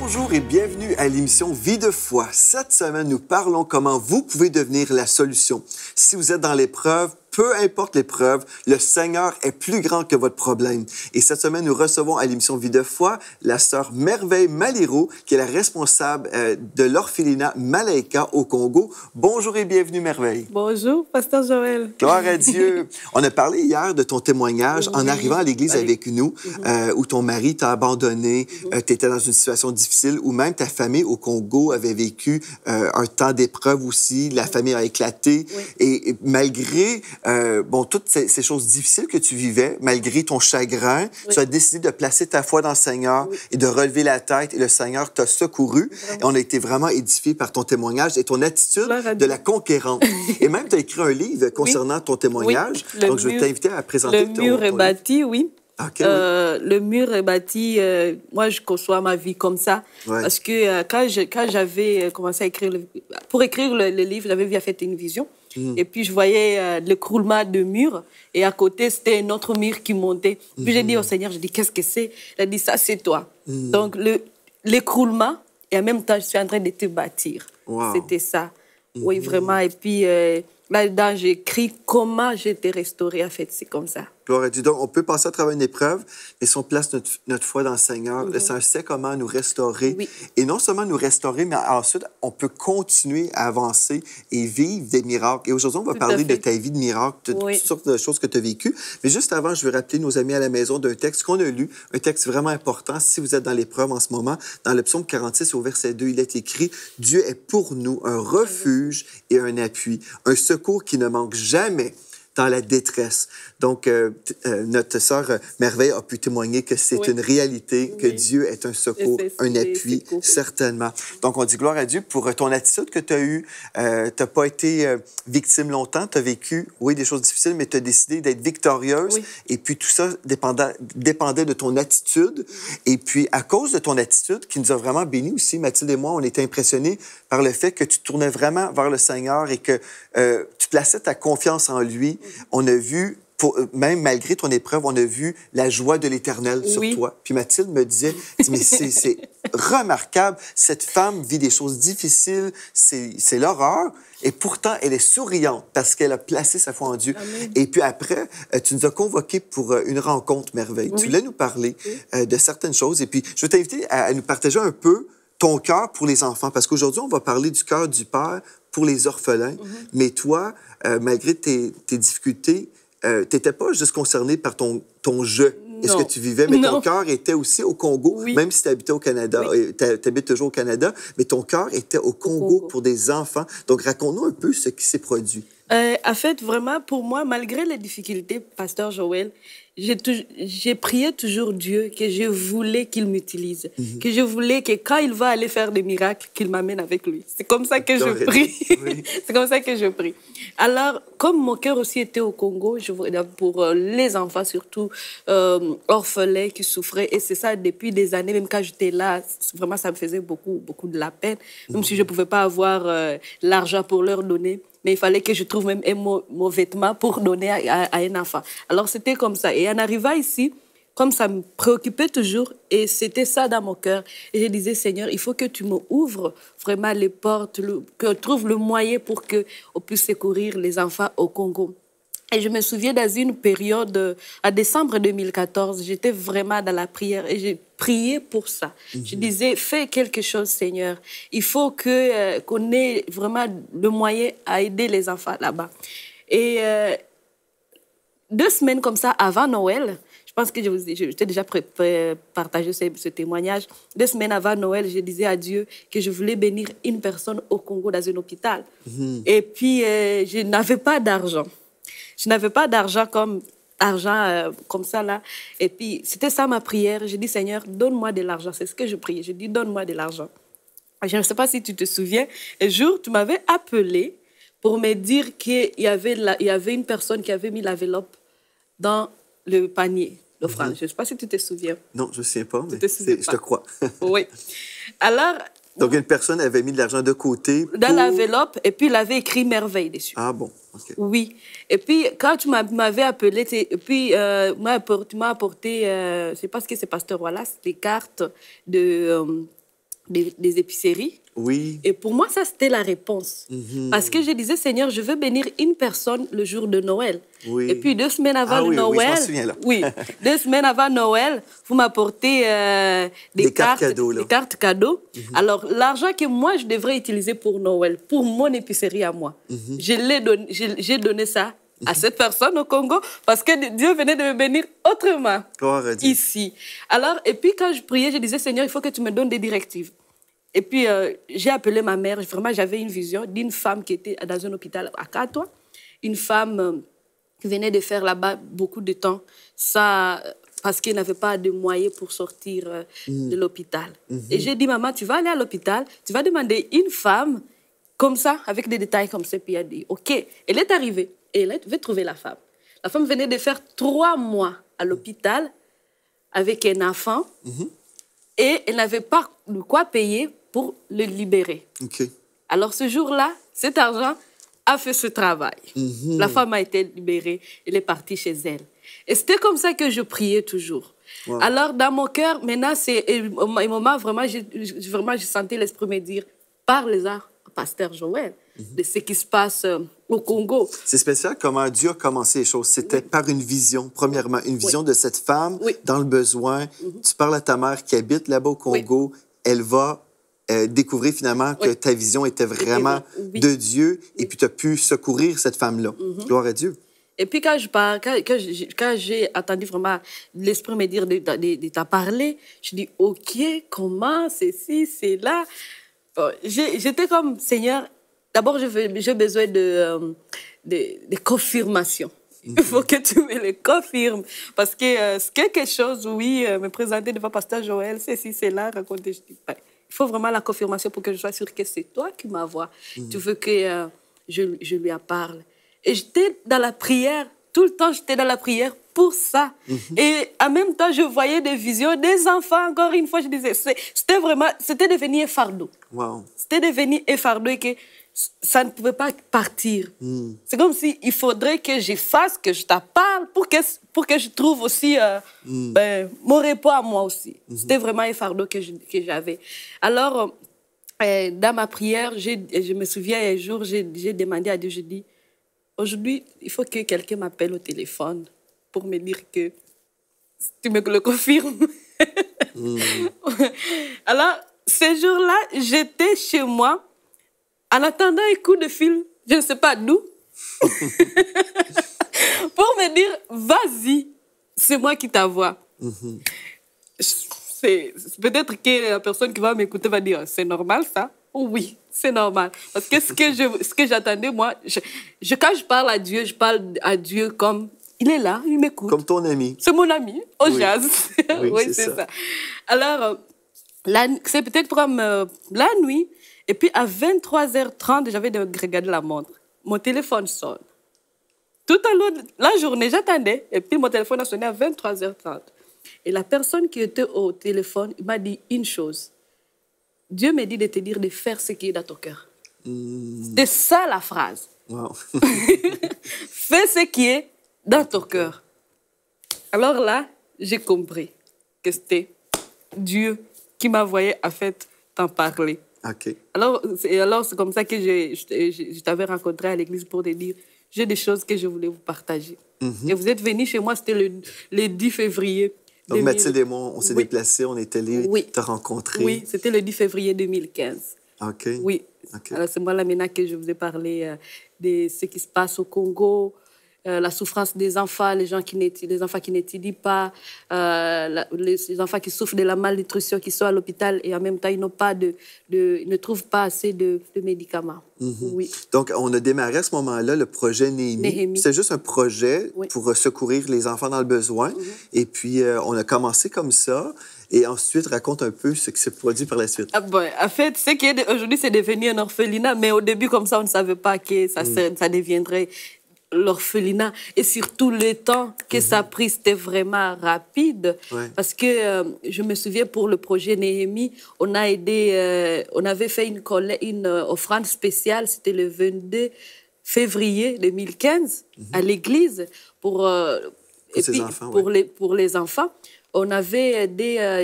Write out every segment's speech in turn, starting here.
Bonjour et bienvenue à l'émission Vie de foi. Cette semaine, nous parlons comment vous pouvez devenir la solution. Si vous êtes dans l'épreuve, peu importe l'épreuve, le Seigneur est plus grand que votre problème. Et cette semaine, nous recevons à l'émission Vie de foi la sœur Merveille Maliro, qui est la responsable de l'orphelinat Malaika au Congo. Bonjour et bienvenue, Merveille. Bonjour, pasteur Joël. Gloire à Dieu. On a parlé hier de ton témoignage en arrivant à l'église avec nous, où ton mari t'a abandonné, tu étais dans une situation difficile, où même ta famille au Congo avait vécu un temps d'épreuve aussi, la famille a éclaté. Et malgré toutes ces choses difficiles que tu vivais, malgré ton chagrin, tu as décidé de placer ta foi dans le Seigneur et de relever la tête, et le Seigneur t'a secouru. Et on a été vraiment édifiés par ton témoignage et ton attitude de la conquérante. Et même, tu as écrit un livre concernant ton témoignage. Donc, je vais t'inviter à présenter Le mur est bâti, oui. Okay, le mur est bâti. Moi, je conçois ma vie comme ça. Parce que quand j'avais commencé à écrire... Pour écrire le livre, j'avais fait une vision. Et puis, je voyais l'écroulement de murs. Et à côté, c'était un autre mur qui montait. Puis, j'ai dit au Seigneur, qu'est-ce que c'est? Il a dit, ça, c'est toi. Donc, l'écroulement, et en même temps, je suis en train de te bâtir. C'était ça. Oui, vraiment. Et puis, là-dedans, j'ai écrit comment j'ai été restaurée. En fait, c'est comme ça. Gloire à Dieu. Donc, on peut passer à travers une épreuve, mais si on place notre foi dans le Seigneur, le Seigneur sait comment nous restaurer. Et non seulement nous restaurer, mais ensuite, on peut continuer à avancer et vivre des miracles. Et aujourd'hui, on va parler de ta vie de miracle, de toutes sortes de choses que tu as vécues. Mais juste avant, je veux rappeler nos amis à la maison d'un texte qu'on a lu, un texte vraiment important. Si vous êtes dans l'épreuve en ce moment, dans le psaume 46, au verset 2, il est écrit « Dieu est pour nous un refuge et un appui, un secours qui ne manque jamais dans la détresse. » Donc, notre sœur Merveille a pu témoigner que c'est une réalité, que Dieu est un secours, un appui, certainement. Donc, on dit gloire à Dieu pour ton attitude que tu as eue. Tu n'as pas été victime longtemps, tu as vécu, des choses difficiles, mais tu as décidé d'être victorieuse. Et puis, tout ça dépendait de ton attitude. Et puis, à cause de ton attitude, qui nous a vraiment bénis aussi, Mathilde et moi, on était impressionnés par le fait que tu tournais vraiment vers le Seigneur et que tu plaçais ta confiance en lui. On a vu, même malgré ton épreuve, on a vu la joie de l'Éternel sur toi. Puis Mathilde me disait, mais c'est remarquable, cette femme vit des choses difficiles, c'est l'horreur, et pourtant, elle est souriante parce qu'elle a placé sa foi en Dieu. Amen. Et puis après, tu nous as convoqués pour une rencontre, Merveille. Tu voulais nous parler de certaines choses, et puis je vais t'inviter à nous partager un peu ton cœur pour les enfants, parce qu'aujourd'hui, on va parler du cœur du Père pour les orphelins, mais toi, malgré tes difficultés, tu n'étais pas juste concerné par ton jeu et ce que tu vivais, mais ton cœur était aussi au Congo, même si tu habitais au Canada, tu habites toujours au Canada, mais ton cœur était au Congo pour des enfants. Donc, raconte-nous un peu ce qui s'est produit. En fait, vraiment, pour moi, malgré les difficultés, pasteur Joël, j'ai prié toujours Dieu que je voulais qu'il m'utilise, que je voulais que quand il va aller faire des miracles, qu'il m'amène avec lui. C'est comme ça que je prie. C'est comme ça que je prie. Alors, comme mon cœur aussi était au Congo, pour les enfants surtout, orphelins qui souffraient, et c'est ça depuis des années, même quand j'étais là, vraiment ça me faisait beaucoup de la peine, même si je ne pouvais pas avoir l'argent pour leur donner. Mais il fallait que je trouve même mon vêtement pour donner à un enfant. Alors, c'était comme ça. Et en arrivant ici, comme ça me préoccupait toujours, et c'était ça dans mon cœur, et je disais, Seigneur, il faut que tu me ouvres vraiment les portes, que tu trouves le moyen pour qu'on puisse secourir les enfants au Congo. Et je me souviens, dans une période, en décembre 2014, j'étais vraiment dans la prière et j'ai prié pour ça. Je disais, fais quelque chose, Seigneur. Il faut qu'on ait vraiment le moyen à aider les enfants là-bas. Et 2 semaines comme ça, avant Noël, je pense que je t'ai déjà partagé ce témoignage. 2 semaines avant Noël, je disais à Dieu que je voulais bénir une personne au Congo dans un hôpital. Et puis, je n'avais pas d'argent. Je n'avais pas d'argent comme ça, là. Et puis, c'était ça ma prière. J'ai dit, Seigneur, donne-moi de l'argent. C'est ce que je priais. J'ai dit, donne-moi de l'argent. Je ne sais pas si tu te souviens. Un jour, tu m'avais appelé pour me dire qu'il y avait une personne qui avait mis l'enveloppe dans le panier d'offrande. Je ne sais pas si tu te souviens. Non, je ne sais pas, mais je te crois. Oui. Alors... Donc, une personne avait mis de l'argent de côté dans l'enveloppe, et puis il avait écrit Merveille dessus. Ah bon, OK. Oui. Et puis, quand tu m'avais appelé, et puis tu m'as apporté, je ne sais pas ce que c'est, Pasteur Wallace, des cartes de des épiceries. Oui. Et pour moi, ça, c'était la réponse. Parce que je disais, Seigneur, je veux bénir une personne le jour de Noël. Oui. Et puis, 2 semaines avant oui, Noël... Oui, je m'en souviens, là. Oui, 2 semaines avant Noël, vous m'apportez des cartes cadeaux. Des cartes cadeaux. Alors, l'argent que moi, je devrais utiliser pour Noël, pour mon épicerie à moi, j'ai donné ça à cette personne au Congo parce que Dieu venait de me bénir autrement ici. Alors, et puis, quand je priais, je disais, Seigneur, il faut que tu me donnes des directives. Et puis, j'ai appelé ma mère. Vraiment, j'avais une vision d'une femme qui était dans un hôpital à Katoa. Une femme qui venait de faire là-bas beaucoup de temps. Ça, parce qu'elle n'avait pas de moyens pour sortir de l'hôpital. Et j'ai dit, maman, tu vas aller à l'hôpital, tu vas demander une femme comme ça, avec des détails comme ça. Puis elle a dit, OK. Elle est arrivée et elle avait trouvé la femme. La femme venait de faire 3 mois à l'hôpital avec un enfant. Et elle n'avait pas de quoi payer pour le libérer. Okay. Alors, ce jour-là, cet argent a fait ce travail. La femme a été libérée. Elle est partie chez elle. Et c'était comme ça que je priais toujours. Wow. Alors, dans mon cœur, maintenant, un moment, vraiment, je sentais l'esprit me dire, parle-en au pasteur Joël de ce qui se passe au Congo. C'est spécial comment Dieu a commencé les choses. C'était par une vision, premièrement, une vision de cette femme dans le besoin. Tu parles à ta mère qui habite là-bas au Congo. Elle va découvrir finalement que ta vision était vraiment de Dieu et puis tu as pu secourir cette femme-là. Gloire à Dieu. Et puis quand j'ai entendu vraiment l'esprit me dire de t'en parler, je dis, OK, comment, c'est ci, c'est là. Bon, j'étais comme, Seigneur, d'abord, j'ai besoin de confirmation. Il faut que tu me le confirmes. Parce que c'est quelque chose, me présenter devant Pasteur Joël, c'est ci, c'est là, raconter. Je dis, il faut vraiment la confirmation pour que je sois sûre que c'est toi qui m'envoies. Tu veux que je lui en parle. Et j'étais dans la prière. Tout le temps, j'étais dans la prière pour ça. Et en même temps, je voyais des visions des enfants. Encore une fois, je disais, c'était devenu un fardeau. Wow. C'était devenu un fardeau et que ça ne pouvait pas partir. C'est comme s'il faudrait que je fasse, que je t'en parle pour que je trouve aussi mon repos à moi aussi. C'était vraiment un fardeau que j'avais. Alors, dans ma prière, je me souviens un jour, j'ai demandé à Dieu, j'ai dit, aujourd'hui, il faut que quelqu'un m'appelle au téléphone pour me dire que tu me le confirmes. Alors, ce jour-là, j'étais chez moi en attendant un coup de fil, je ne sais pas d'où, pour me dire, vas-y, c'est moi qui t'envoie. C'est peut-être que la personne qui va m'écouter va dire, c'est normal ça? Oui, c'est normal. Parce que ce que j'attendais, moi, quand je parle à Dieu, je parle à Dieu comme, il est là, il m'écoute. Comme ton ami. C'est mon ami, au jazz. Oui, c'est ça. Alors, c'est peut-être comme la nuit. Et puis, à 23h30, j'avais regardé la montre. Mon téléphone sonne. Tout à l'heure, la journée, j'attendais. Et puis, mon téléphone a sonné à 23h30. Et la personne qui était au téléphone m'a dit une chose. Dieu m'a dit de te dire de faire ce qui est dans ton cœur. C'est ça la phrase. Wow. Fais ce qui est dans ton cœur. Alors là, j'ai compris que c'était Dieu qui m'envoyait à fait t'en parler. Okay. Alors, c'est comme ça que je t'avais rencontré à l'église pour te dire, j'ai des choses que je voulais vous partager. Et vous êtes venus chez moi, c'était le 10 février. Donc, Mathilde et moi, on s'est déplacés, on est allés te rencontrer. Oui, c'était le 10 février 2015. OK. Oui. Okay. Alors, c'est moi là maintenant que je vous ai parlé de ce qui se passe au Congo, la souffrance des enfants, les enfants qui n'étudient pas, les enfants qui souffrent de la malnutrition, qui sont à l'hôpital et en même temps, ils ne trouvent pas assez de médicaments. Oui. Donc, on a démarré à ce moment-là le projet Néhémie. C'est juste un projet pour secourir les enfants dans le besoin. Et puis, on a commencé comme ça. Et ensuite, raconte un peu ce qui s'est produit par la suite. En fait, ce qui est aujourd'hui, c'est devenu un orphelinat. Mais au début, comme ça, on ne savait pas que ça deviendrait l'orphelinat. Et surtout, le temps que ça a pris, c'était vraiment rapide. Parce que je me souviens, pour le projet Néhémie, on avait fait une offrande spéciale. C'était le 22 février 2015 à l'église pour les enfants. On avait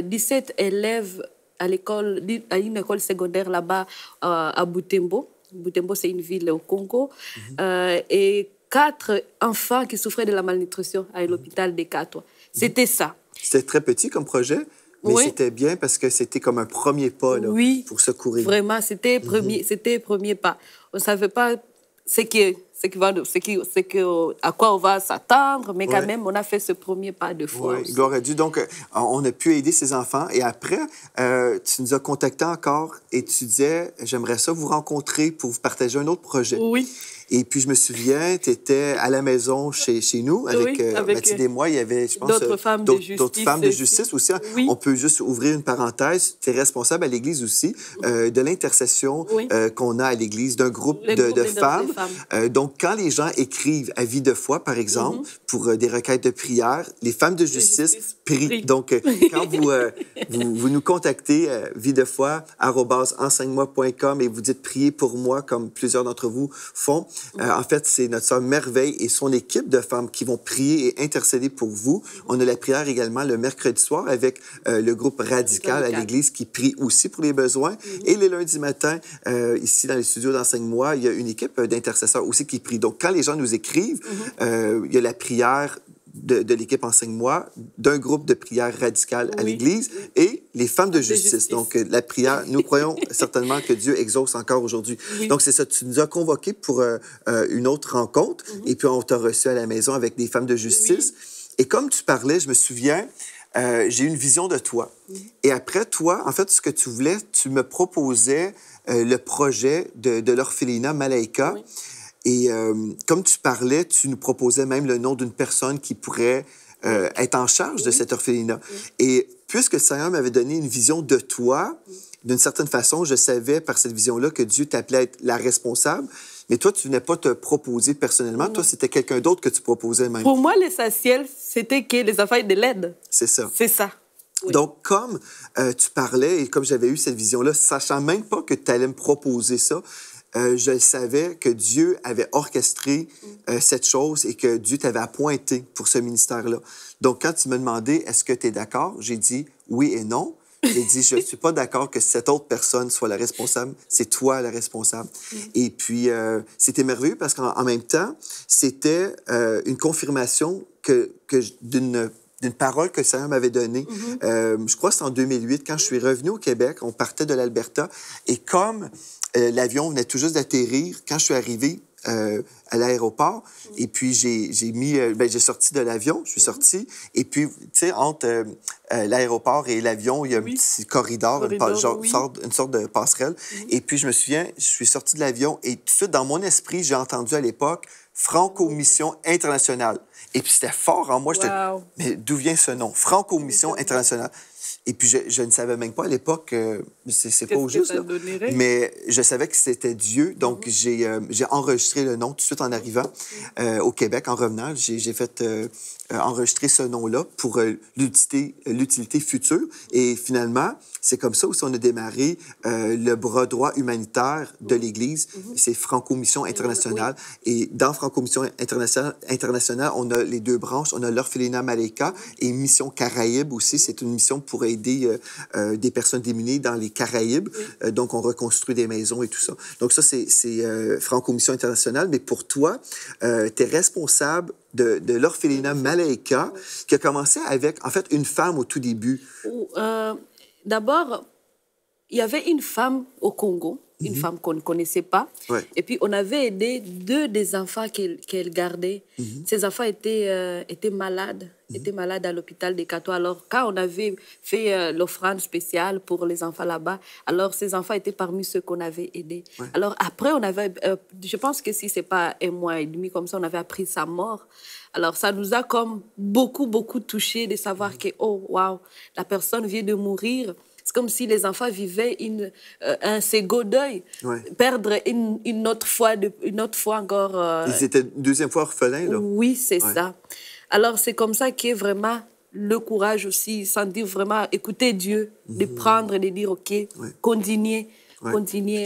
17 élèves à l'école, à une école secondaire là-bas à Butembo. Butembo, c'est une ville au Congo. Et 4 enfants qui souffraient de la malnutrition à l'hôpital des Catois. C'était ça. C'était très petit comme projet, mais c'était bien parce que c'était comme un premier pas là, pour secourir. Vraiment, c'était premier pas. On ne savait pas à quoi on va s'attendre, mais quand même, on a fait ce premier pas de foi. Oui, gloire à Dieu. Donc, on a pu aider ces enfants. Et après, tu nous as contactés encore et tu disais, j'aimerais ça vous rencontrer pour vous partager un autre projet. Oui. Et puis, je me souviens, tu étais à la maison chez nous avec, Mathilde et moi. Il y avait, je pense, d'autres femmes de justice aussi. Oui. On peut juste ouvrir une parenthèse. Tu es responsable à l'Église aussi de l'intercession qu'on a à l'Église, d'un groupe de femmes. Donc, quand les gens écrivent à Vie de foi, par exemple, pour des requêtes de prière, les femmes de justice prient. Donc, quand vous nous contactez, videfoi@enseigne-moi.com et vous dites « Priez pour moi », comme plusieurs d'entre vous font, en fait, c'est notre sœur Merveille et son équipe de femmes qui vont prier et intercéder pour vous. On a la prière également le mercredi soir avec le groupe Radical à l'Église qui prie aussi pour les besoins. Et les lundis matins, ici dans les studios d'Enseigne-moi, il y a une équipe d'intercesseurs aussi qui prie. Donc, quand les gens nous écrivent, il y a la prière de l'équipe Enseigne-moi, d'un groupe de prière radicale à l'Église et les femmes de justice. Donc, la prière, nous croyons certainement que Dieu exauce encore aujourd'hui. Donc, c'est ça, tu nous as convoqués pour une autre rencontre et puis on t'a reçu à la maison avec des femmes de justice. Et comme tu parlais, je me souviens, j'ai eu une vision de toi. Et après, toi, en fait, ce que tu voulais, tu me proposais le projet de l'orphelinat Malaika. Et comme tu parlais, tu nous proposais même le nom d'une personne qui pourrait être en charge de cet orphelinat. Et puisque le Seigneur m'avait donné une vision de toi, d'une certaine façon, je savais par cette vision-là que Dieu t'appelait à être la responsable. Mais toi, tu venais pas te proposer personnellement. Toi, c'était quelqu'un d'autre que tu proposais même. Pour moi, l'essentiel, c'était que les enfants aient de l'aide. C'est ça. C'est ça. Oui. Donc, comme tu parlais et comme j'avais eu cette vision-là, sachant même pas que tu allais me proposer ça, je savais que Dieu avait orchestré cette chose et que Dieu t'avait appointé pour ce ministère-là. Donc, quand tu me demandais, est-ce que tu es d'accord? J'ai dit oui et non. J'ai dit, je ne suis pas d'accord que cette autre personne soit la responsable. C'est toi la responsable. Et puis, c'était merveilleux parce qu'en même temps, c'était une confirmation d'une parole que le Seigneur m'avait donnée. Je crois que c'est en 2008, quand je suis revenu au Québec, on partait de l'Alberta. Et comme l'avion venait tout juste d'atterrir, quand je suis arrivé à l'aéroport, et puis j'ai sorti de l'avion, je suis sorti, et puis, tu sais, entre l'aéroport et l'avion, il y a un petit corridor, une sorte de passerelle. Et puis, je me souviens, je suis sorti de l'avion, et tout de suite, dans mon esprit, j'ai entendu à l'époque Franco-Mission internationale. Et puis, c'était fort en moi. Mais d'où vient ce nom? Franco-Mission internationale. Et puis, je ne savais même pas à l'époque, c'est pas au juste, là, mais je savais que c'était Dieu. Donc, j'ai enregistré le nom tout de suite en arrivant au Québec, en revenant. J'ai fait enregistrer ce nom-là pour l'utilité future. Et finalement, c'est comme ça aussi on a démarré le bras droit humanitaire de l'Église. C'est Franco-Mission internationale. Et dans Franco-Mission internationale, on a les 2 branches. On a l'orphelinat Malaika et Mission Caraïbes aussi. C'est une mission pour aider des personnes démunies dans les Caraïbes. Donc, on reconstruit des maisons et tout ça. Donc, ça, c'est Franco-Mission internationale. Mais pour toi, tu es responsable de l'orphelinat Malaika, qui a commencé avec, en fait, une femme au tout début. D'abord, il y avait une femme au Congo, une femme qu'on ne connaissait pas. Et puis, on avait aidé 2 des enfants qu'elle gardait. Ces enfants étaient malades, étaient malades à l'hôpital des Catois. Alors, quand on avait fait l'offrande spéciale pour les enfants là-bas, alors ces enfants étaient parmi ceux qu'on avait aidés. Alors, après, on avait, je pense que si ce n'est pas 1 mois et demi comme ça, on avait appris sa mort. Alors, ça nous a comme beaucoup touchés de savoir que, oh, waouh, la personne vient de mourir. C'est comme si les enfants vivaient un second deuil, perdre une autre fois encore. Ils étaient 2e fois orphelins, là. Oui, c'est ça. Alors, c'est comme ça qu'est vraiment le courage aussi, sans dire vraiment écouter Dieu, de prendre et de dire, OK, continuez.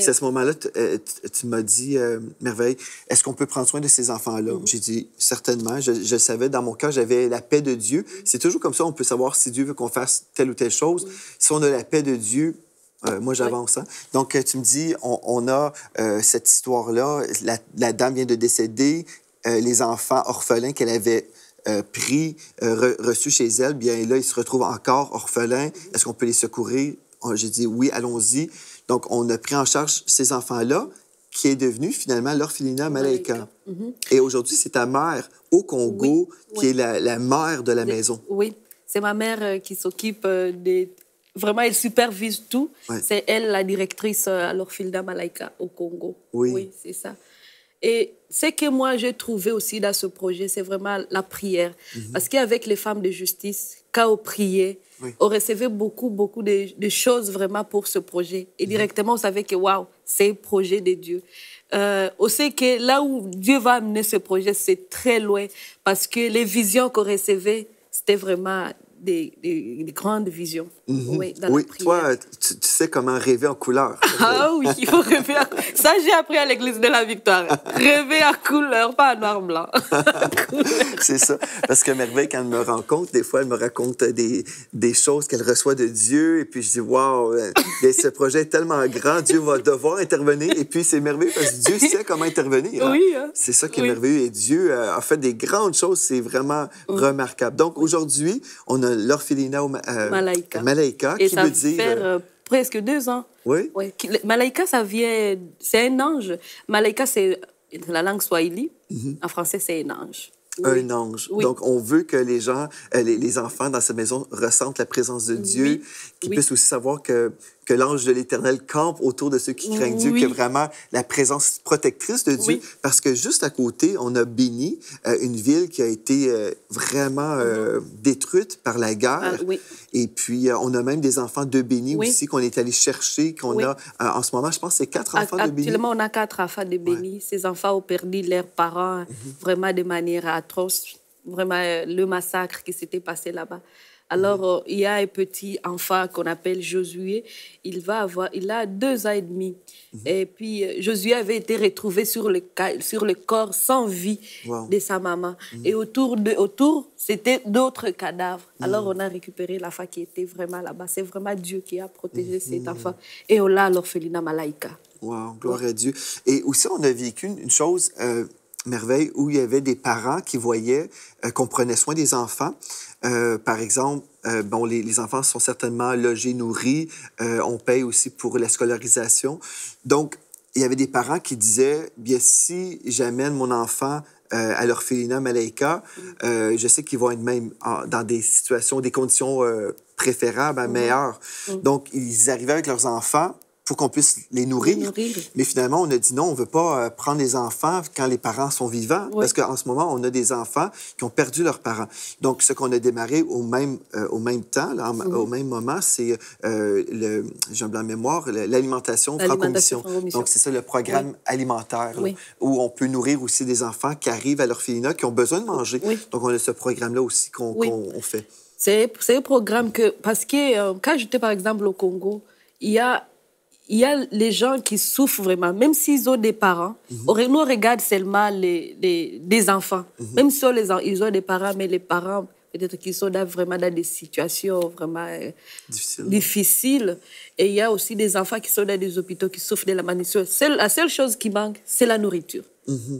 C'est à ce moment-là, tu m'as dit, Merveille, est-ce qu'on peut prendre soin de ces enfants-là? J'ai dit, certainement. Je savais, dans mon cœur, j'avais la paix de Dieu. C'est toujours comme ça, on peut savoir si Dieu veut qu'on fasse telle ou telle chose. Si on a la paix de Dieu, Moi, j'avance. Hein? Donc, tu me dis, on a cette histoire-là. La dame vient de décéder. Les enfants orphelins qu'elle avait reçus chez elle, bien là, ils se retrouvent encore orphelins. Est-ce qu'on peut les secourir? J'ai dit oui, allons-y. Donc, on a pris en charge ces enfants-là, qui est devenue finalement l'orphelinat Malaika. Et aujourd'hui, c'est ta mère au Congo qui est la mère de la maison. Oui, c'est ma mère qui s'occupe des... Vraiment, elle supervise tout. Ouais. C'est elle la directrice à l'orphelinat Malaika au Congo. Oui, c'est ça. Et ce que moi, j'ai trouvé aussi dans ce projet, c'est vraiment la prière. Parce qu'avec les femmes de justice, quand on priait, on recevait beaucoup de choses vraiment pour ce projet. Et directement, on savait que, waouh, c'est un projet de Dieu. On sait que là où Dieu va amener ce projet, c'est très loin. Parce que les visions qu'on recevait, c'était vraiment des grandes visions. Oui, toi, tu sais comment rêver en couleur. Ah oui, il faut rêver en couleur. Ça, j'ai appris à l'Église de la Victoire. Rêver en couleur, pas en noir-blanc. C'est ça. Parce que Merveille, quand elle me rencontre, des fois, elle me raconte des choses qu'elle reçoit de Dieu. Et puis, je dis, waouh, ce projet est tellement grand, Dieu va devoir intervenir. Et puis, c'est merveilleux parce que Dieu sait comment intervenir. Hein? Oui. Hein? C'est ça qui est merveilleux. Et Dieu a fait des grandes choses. C'est vraiment remarquable. Donc, aujourd'hui, on a l'orphelinat Malaika, qui veut dire... faire presque 2 ans. Oui? Malaika, c'est un ange. Malaika, c'est la langue swahili. En français, c'est un ange. Un ange. Oui. Donc, on veut que les gens, les enfants dans cette maison ressentent la présence de Dieu, qu'ils puissent aussi savoir que l'ange de l'Éternel campe autour de ceux qui craignent Dieu, qu'il y a vraiment la présence protectrice de Dieu. Parce que juste à côté, on a Béni, une ville qui a été vraiment détruite par la guerre. Et puis, on a même des enfants de Béni aussi qu'on est allé chercher, qu'on a en ce moment, je pense, c'est 4 enfants de Béni. Actuellement, on a 4 enfants de Béni. Ces enfants ont perdu leurs parents vraiment de manière atroce. Vraiment, le massacre qui s'était passé là-bas. Alors, il y a un petit enfant qu'on appelle Josué. Il a 2 ans et demi. Et puis, Josué avait été retrouvé sur le corps sans vie de sa maman. Et autour, c'était d'autres cadavres. Alors, on a récupéré la femme qui était vraiment là-bas. C'est vraiment Dieu qui a protégé cet enfant. Et on l'a à l'orphelinat Malaika. Wow, gloire à Dieu. Et aussi, on a vécu une chose... Merveille, où il y avait des parents qui voyaient qu'on prenait soin des enfants. Par exemple, les enfants sont certainement logés, nourris. On paye aussi pour la scolarisation. Donc, il y avait des parents qui disaient, bien, si j'amène mon enfant à l'orphelinat Malaika, je sais qu'ils vont être même dans des situations, des conditions préférables, meilleures. Donc, ils arrivaient avec leurs enfants pour qu'on puisse les nourrir. Mais finalement, on a dit non, on ne veut pas prendre les enfants quand les parents sont vivants, parce qu'en ce moment, on a des enfants qui ont perdu leurs parents. Donc, ce qu'on a démarré au même temps, là, au même moment, c'est, j'ai un blanc de mémoire, l'alimentation franco-mission. Donc, c'est ça, le programme alimentaire, là, où on peut nourrir aussi des enfants qui arrivent à l'orphelinat, qui ont besoin de manger. Donc, on a ce programme-là aussi qu'on fait. C'est un programme que... Parce que quand j'étais, par exemple, au Congo, il y a les gens qui souffrent vraiment, même s'ils ont des parents. Nous, on regarde seulement des enfants. Même si ils ont des parents, mais les parents, peut-être qu'ils sont vraiment dans des situations vraiment difficiles. Et il y a aussi des enfants qui sont dans des hôpitaux, qui souffrent de la malnutrition. La seule chose qui manque, c'est la nourriture.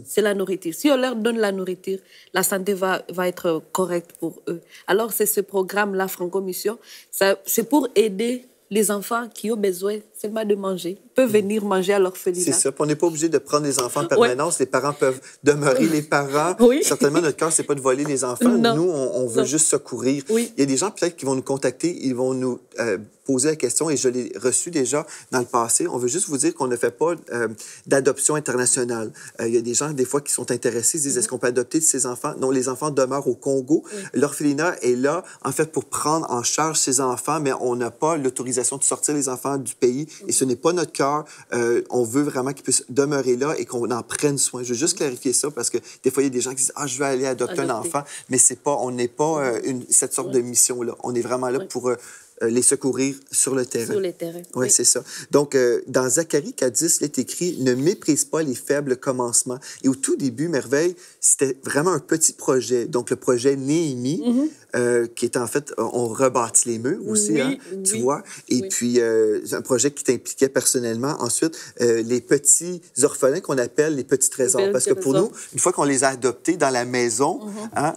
C'est la nourriture. Si on leur donne la nourriture, la santé va être correcte pour eux. Alors, c'est ce programme-là, Franco-Mission, c'est pour aider les enfants qui ont besoin seulement de manger peuvent venir manger à l'orphelinat. C'est ça. On n'est pas obligé de prendre les enfants en permanence. Les parents peuvent demeurer les parents. Certainement, notre cœur, c'est pas de voler les enfants. Non. Nous, on veut juste secourir. Il y a des gens peut-être qui vont nous contacter, ils vont nous poser la question, et je l'ai reçu déjà dans le passé. On veut juste vous dire qu'on ne fait pas d'adoption internationale. Il y a des gens, des fois, qui sont intéressés, ils disent, est-ce qu'on peut adopter ces enfants? Non, les enfants demeurent au Congo. L'orphelinat est là, en fait, pour prendre en charge ces enfants, mais on n'a pas l'autorisation de sortir les enfants du pays, et ce n'est pas notre cœur. On veut vraiment qu'ils puissent demeurer là et qu'on en prenne soin. Je veux juste clarifier ça, parce que des fois, il y a des gens qui disent, je veux aller adopter un enfant, mais on n'est pas cette sorte de mission-là. On est vraiment là pour les secourir sur le terrain. Sur le terrain. Oui, c'est ça. Donc, dans Zacharie 4:10, il est écrit « Ne méprise pas les faibles commencements ». Et au tout début, Merveille, c'était vraiment un petit projet. Donc, le projet Néhémie, qui est en fait, on rebâtit les murs aussi, Oui, hein, tu oui, vois. Et oui. puis, c'est un projet qui t'impliquait personnellement. Ensuite, les petits orphelins qu'on appelle les petits trésors. Parce que pour nous, une fois qu'on les a adoptés dans la maison, hein,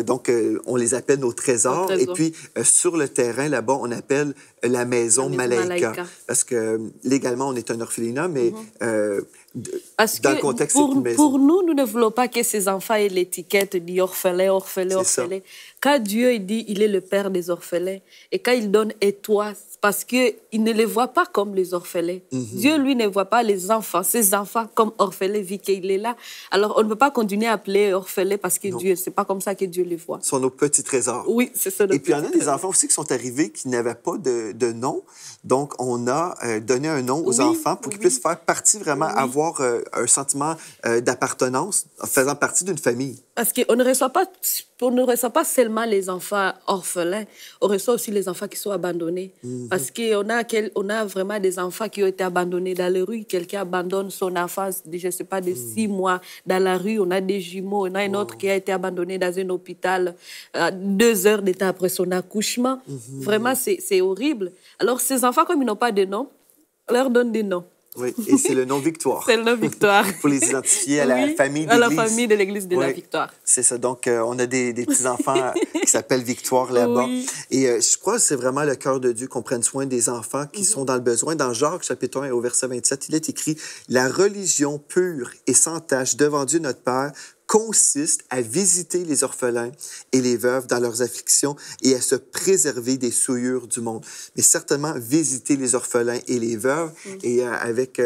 donc on les appelle nos trésors. Et puis, sur le terrain, là-bas, on appelle la maison Malaika. Parce que légalement, on est un orphelinat, mais parce dans le que contexte, c'est une maison. pour nous, nous ne voulons pas que ces enfants aient l'étiquette d'orphelin, orphelin, orphelin. Quand Dieu dit il est le père des orphelins, et quand il donne et toi, parce qu'il ne les voit pas comme les orphelins. Dieu, lui, ne voit pas les enfants, ses enfants comme orphelins, vu qu'il est là. Alors, on ne peut pas continuer à appeler orphelins parce que Dieu, c'est pas comme ça que Dieu les voit. Ce sont nos petits trésors. Oui, c'est ça. Et puis, il y en a des enfants aussi qui sont arrivés qui n'avaient pas de nom. Donc, on a donné un nom aux enfants pour qu'ils puissent faire partie, vraiment, avoir un sentiment d'appartenance, faisant partie d'une famille. Parce qu'on ne reçoit pas seulement les enfants orphelins, on reçoit aussi les enfants qui sont abandonnés. Parce qu'on a vraiment des enfants qui ont été abandonnés dans les rues. Quelqu'un abandonne son enfant, je ne sais pas, de 6 mois dans la rue. On a des jumeaux. On a un autre qui a été abandonné dans un hôpital 2 heures de temps après son accouchement. Vraiment, c'est horrible. Alors, ces enfants, comme ils n'ont pas de nom, on leur donne des noms. Oui, et c'est le nom Victoire. C'est le nom Victoire. Pour les identifier à la famille de l'Église. À la famille de l'Église de la Victoire. C'est ça. Donc, on a des petits-enfants qui s'appellent Victoire là-bas. Oui. Et je crois que c'est vraiment le cœur de Dieu qu'on prenne soin des enfants qui sont dans le besoin. Dans Jacques, chapitre 1, au verset 27, il est écrit « La religion pure et sans tache devant Dieu notre Père consiste à visiter les orphelins et les veuves dans leurs afflictions et à se préserver des souillures du monde. » Mais certainement, visiter les orphelins et les veuves. Et avec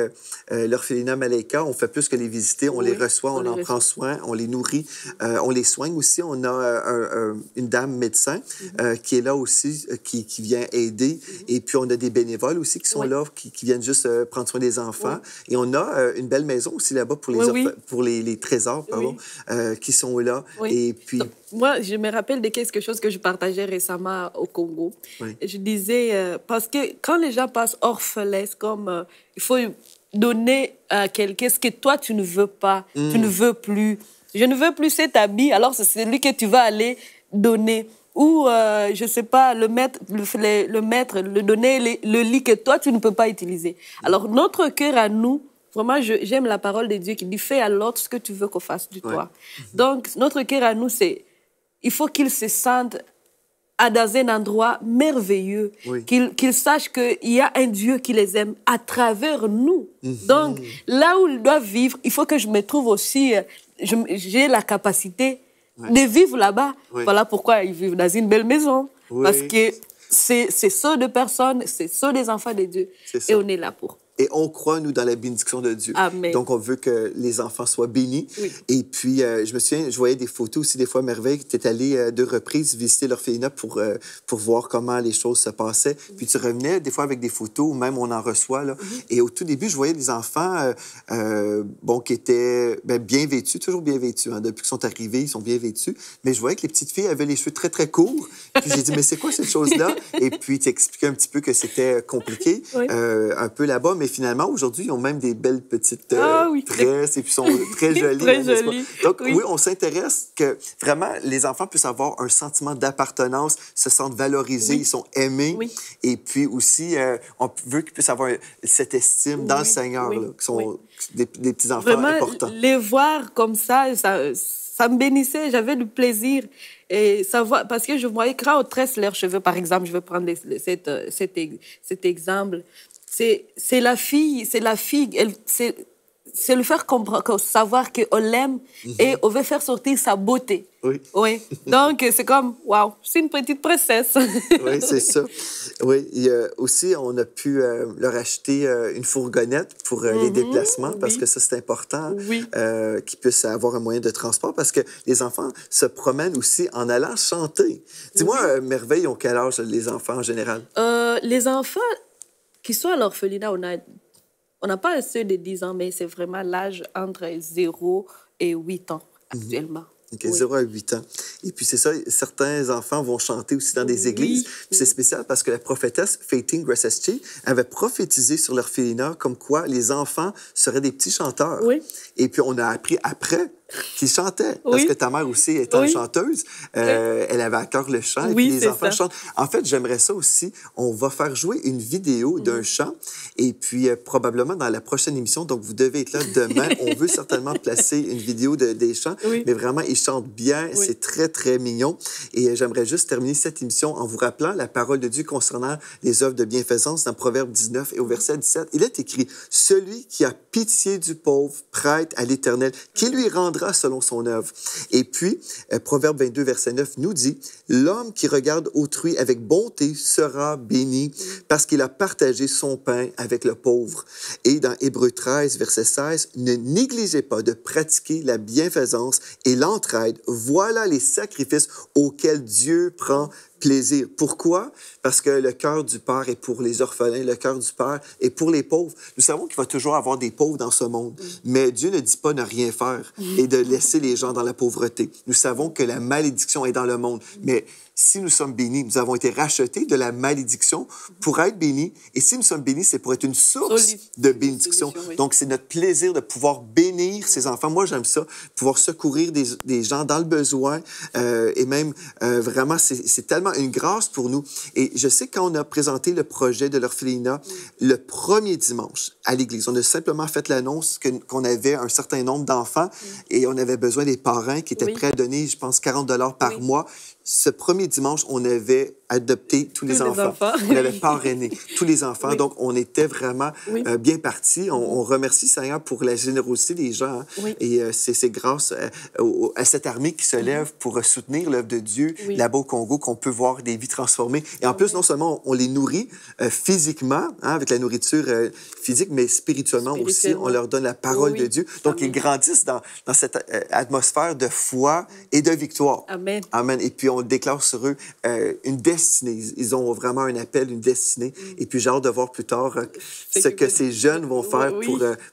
l'orphelinat Malaika, on fait plus que les visiter. On les reçoit, on en prend soin, on les nourrit, on les soigne aussi. On a une dame médecin qui est là aussi, qui vient aider. Et puis, on a des bénévoles aussi qui sont là, qui viennent juste prendre soin des enfants. Et on a une belle maison aussi là-bas pour les trésors, pardon. Qui sont là. Et puis... Moi, je me rappelle de quelque chose que je partageais récemment au Congo. Je disais, parce que quand les gens passent orphelins, c'est comme, il faut donner à quelqu'un ce que toi, tu ne veux pas, tu ne veux plus. Je ne veux plus cet habit, alors c'est celui que tu vas aller donner. Ou, je ne sais pas, le donner le lit que toi, tu ne peux pas utiliser. Alors, notre cœur à nous, vraiment, j'aime la parole de Dieu qui dit « Fais à l'autre ce que tu veux qu'on fasse de toi. » Donc, notre cœur à nous, c'est il faut qu'ils se sentent dans un endroit merveilleux, qu'ils sachent qu'il y a un Dieu qui les aime à travers nous. Donc, là où ils doivent vivre, il faut que je me trouve aussi, j'ai la capacité de vivre là-bas. Voilà pourquoi ils vivent dans une belle maison. Parce que c'est ceux de personnes, c'est ceux des enfants de Dieu. Et on est là pour. Et on croit, nous, dans la bénédiction de Dieu. Amen. Donc, on veut que les enfants soient bénis. Et puis, je me souviens, je voyais des photos aussi, des fois, Merveille, tu es allée 2 reprises visiter l'orphelinat pour voir comment les choses se passaient. Puis, tu revenais des fois avec des photos, ou même on en reçoit. Là. Et au tout début, je voyais des enfants qui étaient bien vêtus, toujours bien vêtus. Hein. Depuis qu'ils sont arrivés, ils sont bien vêtus. Mais je voyais que les petites filles avaient les cheveux très, très courts. Puis, j'ai dit, mais c'est quoi cette chose-là? Et puis, tu expliquais un petit peu que c'était compliqué, un peu là-bas. Mais finalement, aujourd'hui, ils ont même des belles petites tresses et puis sont très jolies. Très jolies. Donc, on s'intéresse que vraiment les enfants puissent avoir un sentiment d'appartenance, se sentent valorisés, ils sont aimés. Et puis aussi, on veut qu'ils puissent avoir cette estime dans le Seigneur, là, qui sont des petits-enfants vraiment, importants. Les voir comme ça me bénissait, j'avais du plaisir. Et savoir, parce que je voyais quand on tresse leurs cheveux, par exemple, je vais prendre cet exemple. C'est la fille, c'est le faire comprendre, savoir qu'on l'aime et on veut faire sortir sa beauté. Donc, c'est comme, waouh, c'est une petite princesse. Oui, c'est ça. Oui, et, aussi, on a pu leur acheter une fourgonnette pour les déplacements, parce que ça, c'est important, qu'ils puissent avoir un moyen de transport, parce que les enfants se promènent aussi en allant chanter. Dis-moi, Merveille, ont quel âge les enfants en général? Les enfants qui sont à l'orphelinat, on n'a pas ceux de 10 ans, mais c'est vraiment l'âge entre 0 et 8 ans actuellement. Okay, 0 à 8 ans. Et puis, c'est ça, certains enfants vont chanter aussi dans des églises. C'est spécial parce que la prophétesse Faithing Gresseschi avait prophétisé sur l'orphelinat comme quoi les enfants seraient des petits chanteurs. Et puis, on a appris après qui chantait. Parce Oui. que ta mère aussi étant Oui. chanteuse, elle avait à cœur le chant. Et Oui, puis les c'est enfants ça. chantent. En fait, j'aimerais ça aussi. On va faire jouer une vidéo d'un chant. Et puis, probablement dans la prochaine émission, donc vous devez être là demain. On veut certainement placer une vidéo des chants. Oui. Mais vraiment, ils chantent bien. Oui. C'est très, très mignon. Et j'aimerais juste terminer cette émission en vous rappelant la parole de Dieu concernant les œuvres de bienfaisance dans Proverbe 19 et au verset 17. Il est écrit, « Celui qui a pitié du pauvre prête à l'Éternel, qui lui rendra selon son œuvre. » Et puis, Proverbe 22, verset 9 nous dit, « L'homme qui regarde autrui avec bonté sera béni parce qu'il a partagé son pain avec le pauvre. » Et dans Hébreux 13, verset 16, « Ne négligez pas de pratiquer la bienfaisance et l'entraide. Voilà les sacrifices auxquels Dieu prend plaisir. » Pourquoi? Parce que le cœur du Père est pour les orphelins, le cœur du Père est pour les pauvres. Nous savons qu'il va toujours avoir des pauvres dans ce monde, mais Dieu ne dit pas ne rien faire et de laisser les gens dans la pauvreté. Nous savons que la malédiction est dans le monde, mais si nous sommes bénis, nous avons été rachetés de la malédiction pour être bénis. Et si nous sommes bénis, c'est pour être une source de bénédiction. Oui. Donc, c'est notre plaisir de pouvoir bénir ces enfants. Moi, j'aime ça, pouvoir secourir des gens dans le besoin. Et même, vraiment, c'est tellement une grâce pour nous. Et je sais quand on a présenté le projet de l'orphelinat, le premier dimanche à l'église, on a simplement fait l'annonce qu'on avait un certain nombre d'enfants et on avait besoin des parrains qui étaient prêts à donner, je pense, 40 $ par mois. Ce premier dimanche, on avait adopté tous les enfants. On avait parrainé tous les enfants. Oui. Donc, on était vraiment bien partis. On remercie Seigneur pour la générosité des gens. Hein? Oui. Et c'est grâce à cette armée qui se lève pour soutenir l'œuvre de Dieu là-bas au Congo qu'on peut voir des vies transformées. Et en plus, non seulement on les nourrit physiquement, hein, avec la nourriture physique, mais spirituellement aussi, on leur donne la parole de Dieu. Donc, ils grandissent dans cette atmosphère de foi et de victoire. Amen. Amen. Et puis, on déclare sur eux une destinée. Ils ont vraiment un appel, une destinée. Et puis, j'ai hâte de voir plus tard ce que ces jeunes vont faire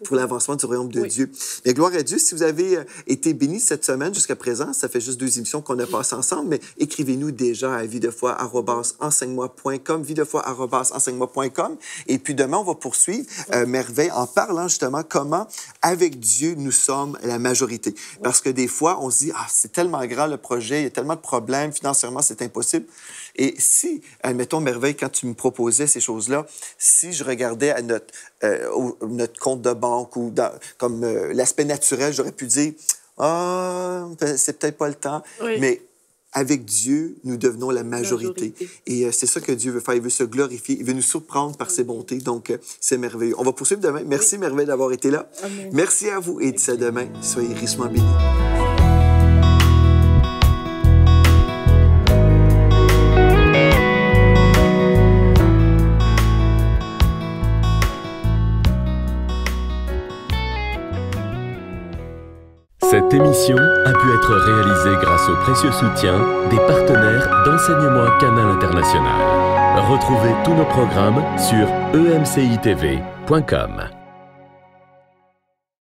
pour l'avancement du royaume de Dieu. Mais gloire à Dieu, si vous avez été bénis cette semaine jusqu'à présent, ça fait juste 2 émissions qu'on a passées ensemble, mais écrivez-nous déjà à videfoi@enseigne-moi.com, videfoi@enseigne-moi.com. Et puis, demain, on va poursuivre Merveille en parlant justement comment, avec Dieu, nous sommes la majorité. Parce que des fois, on se dit, c'est tellement grand le projet, il y a tellement de problèmes, financièrement, c'est impossible. Et si, admettons, Merveille, quand tu me proposais ces choses-là, si je regardais à notre compte de banque ou comme l'aspect naturel, j'aurais pu dire, c'est peut-être pas le temps, mais avec Dieu, nous devenons la majorité. Et c'est ça que Dieu veut faire. Il veut se glorifier. Il veut nous surprendre par ses bontés. Donc, c'est merveilleux. On va poursuivre demain. Merci, Merveille, d'avoir été là. Amen. Merci à vous. Et d'ici à demain, soyez richement bénis. Cette émission a pu être réalisée grâce au précieux soutien des partenaires d'Enseigne-moi Canal International. Retrouvez tous nos programmes sur emcitv.com.